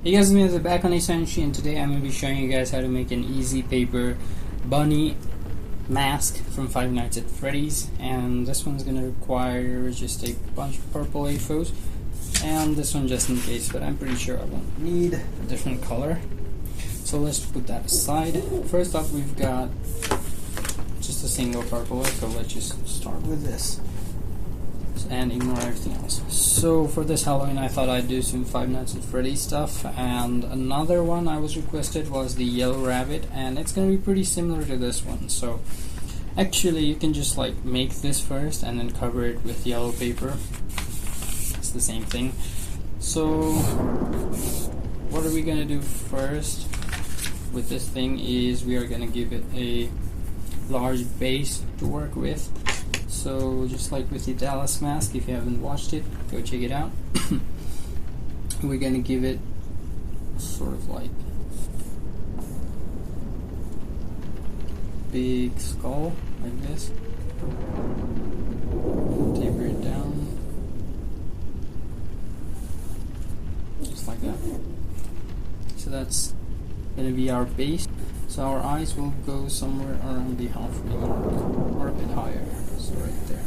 Hey guys, it's me back on Essentially, and today I'm going to be showing you guys how to make an easy paper bunny mask from Five Nights at Freddy's. And this one's going to require just a bunch of purple A4s, and this one just in case, but I'm pretty sure I won't need a different color. So let's put that aside. First off, we've got just a single purple, so let's just start with this and ignore everything else. So for this Halloween I thought I'd do some Five Nights at Freddy's stuff, and another one I was requested was the yellow rabbit, and it's gonna be pretty similar to this one. So actually you can just like make this first and then cover it with yellow paper. It's the same thing. So what are we gonna do first with this thing is we are gonna give it a large base to work with. So just like with the Dallas mask, if you haven't watched it, go check it out. We're gonna give it sort of like big skull like this. Taper it down just like that. So that's gonna be our base. So our eyes will go somewhere around the halfway mark or a bit higher. So right there.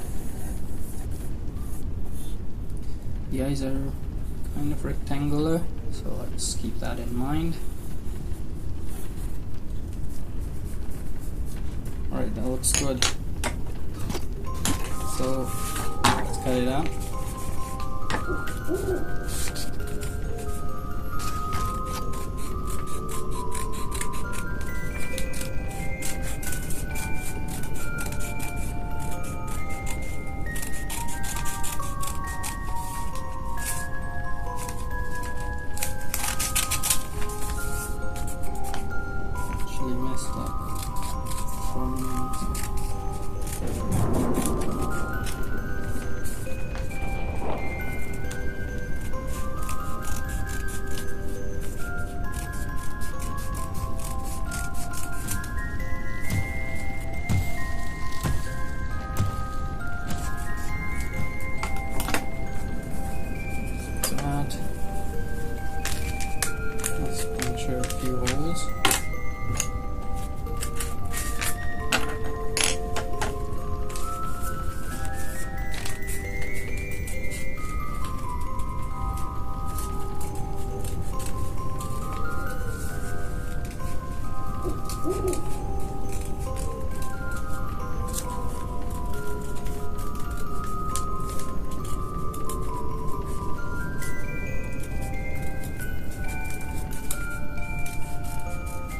The eyes are kind of rectangular, so let's keep that in mind. Alright, that looks good. So let's cut it out. Messed up for a minute. Let's puncture a few holes.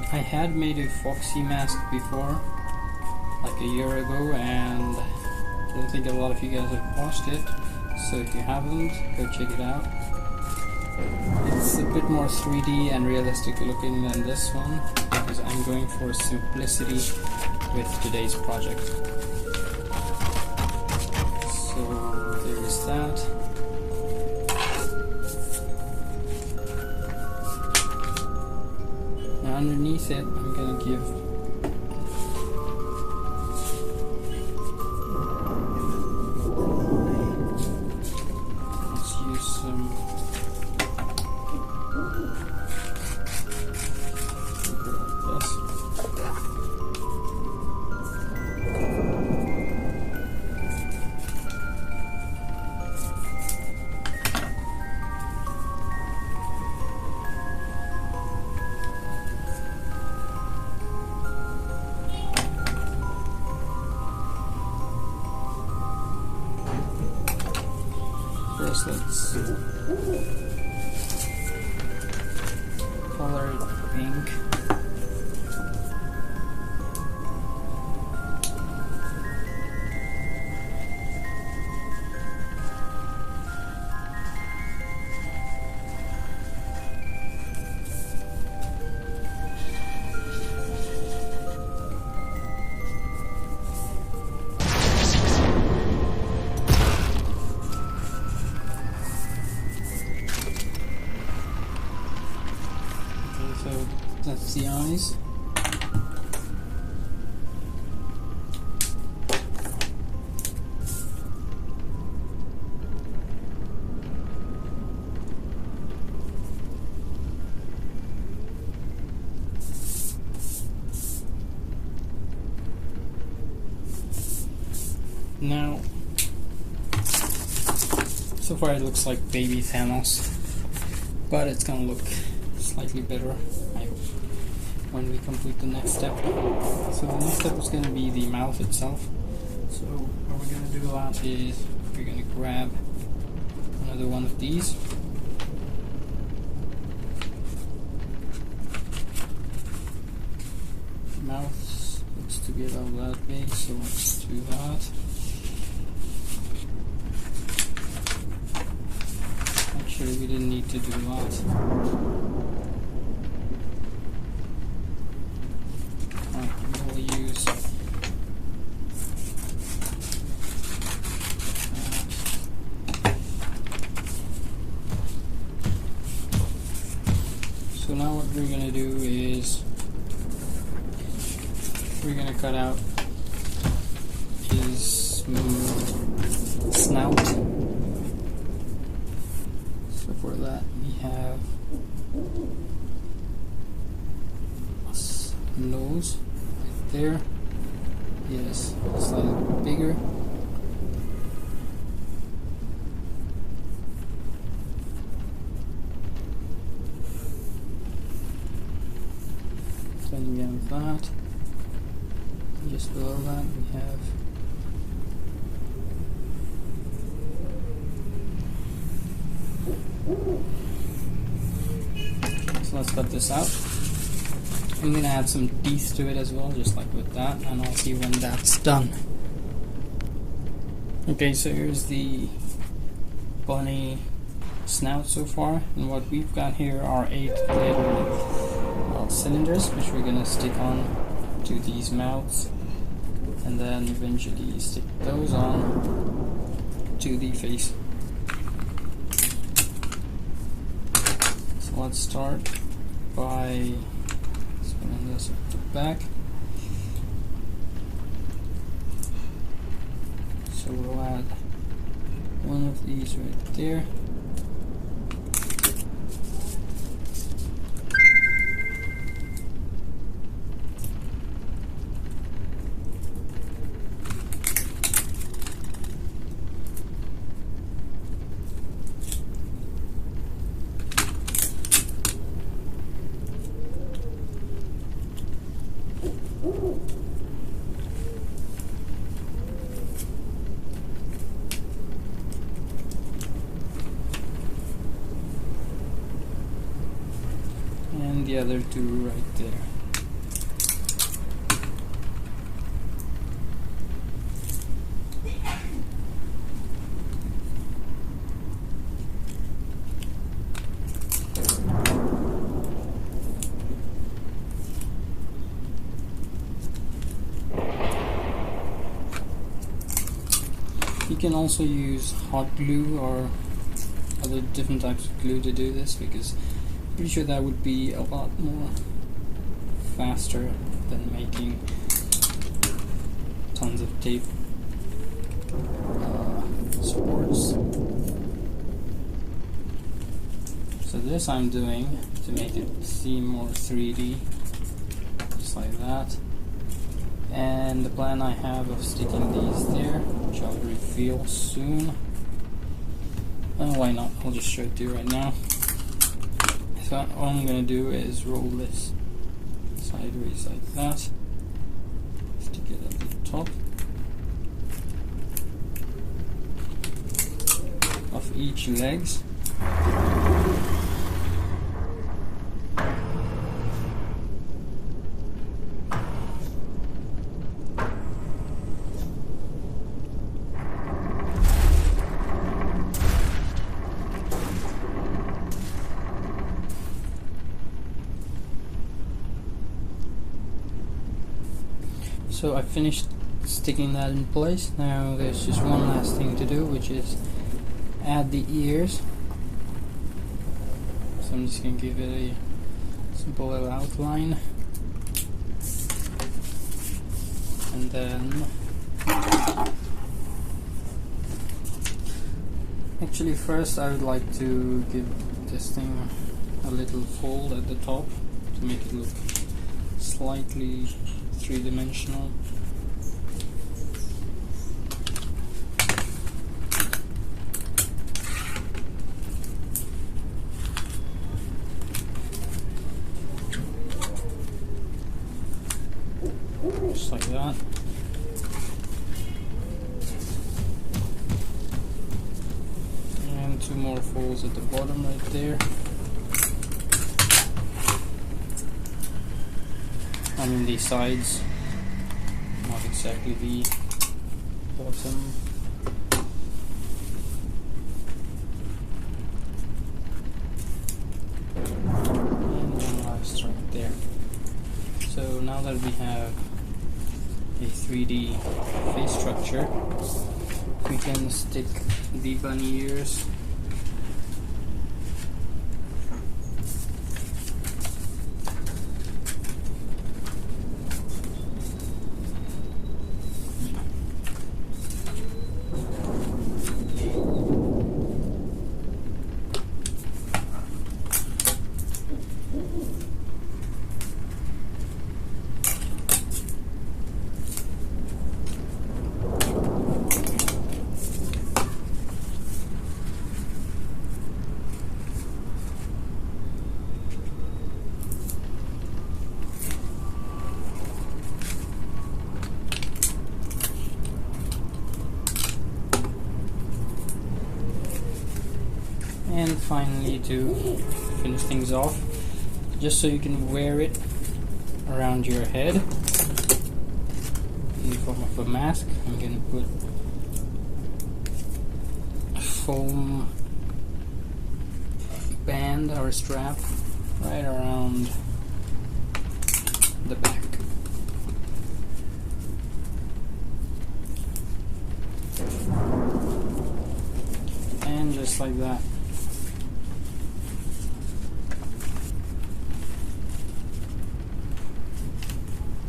I had made a Foxy mask before, like a year ago, and I don't think a lot of you guys have watched it, so if you haven't, go check it out. It's a bit more 3D and realistic looking than this one, because I'm going for simplicity with today's project. So there is that. Underneath it, I'm gonna give let's use some paper like this. First, let's color it pink. So that's the eyes. Now, so far it looks like baby Thanos, but it's gonna look slightly better, I hope, when we complete the next step. So the next step is gonna be the mouth itself. So what we're gonna do that is we're gonna grab another one of these. Mouth looks to be about that big, so let's do that. Actually, we didn't need to do that. We'll use so now what we're going to do is we're going to cut out his snout. So for that we have a nose right there. Yes, slightly bigger. Then we have that. Just below that we have so let's cut this out. I'm gonna add some teeth to it as well, just like with that, and I'll see when that's done. Okay, so here's the bunny snout so far, and what we've got here are 8 little cylinders which we're gonna stick on to these mouths, and then eventually stick those on to the face. So let's start by spinning this at the back. So we'll add one of these right there. And the other two right there. You can also use hot glue or other different types of glue to do this, because I'm pretty sure that would be a lot more faster than making tons of tape supports. So this I'm doing to make it seem more 3D, just like that. And the plan I have of sticking these there, which I'll reveal soon. Why not? I'll just show it to you right now. So all I'm going to do is roll this sideways like that. Stick it at the top of each legs. So I finished sticking that in place. Now there's just one last thing to do, which is add the ears. So I'm just going to give it a simple little outline. And then actually first I would like to give this thing a little fold at the top to make it look slightly three-dimensional. that. And 2 more folds at the bottom right there. I mean the sides, not exactly the bottom. And one last right there. So now that we have a 3D face structure, we can stick the bunny ears. And finally, to finish things off, just so you can wear it around your head in the form of a mask, I'm going to put a foam band or strap right around the back. And just like that.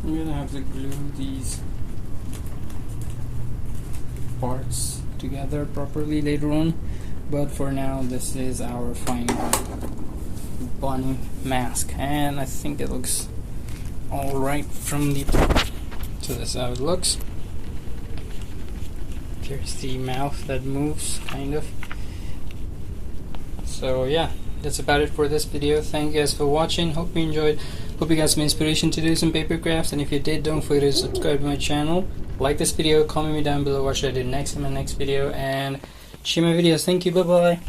I'm gonna have to glue these parts together properly later on, but for now this is our final bunny mask, and I think it looks alright from the top. So that's how it looks. Here's the mouth that moves, kind of. So yeah, that's about it for this video. Thank you guys for watching. Hope you enjoyed. Hope you got some inspiration to do some paper crafts, and if you did, don't forget to subscribe to my channel, like this video, comment me down below what should I do next in my next video, and share my videos. Thank you, bye bye.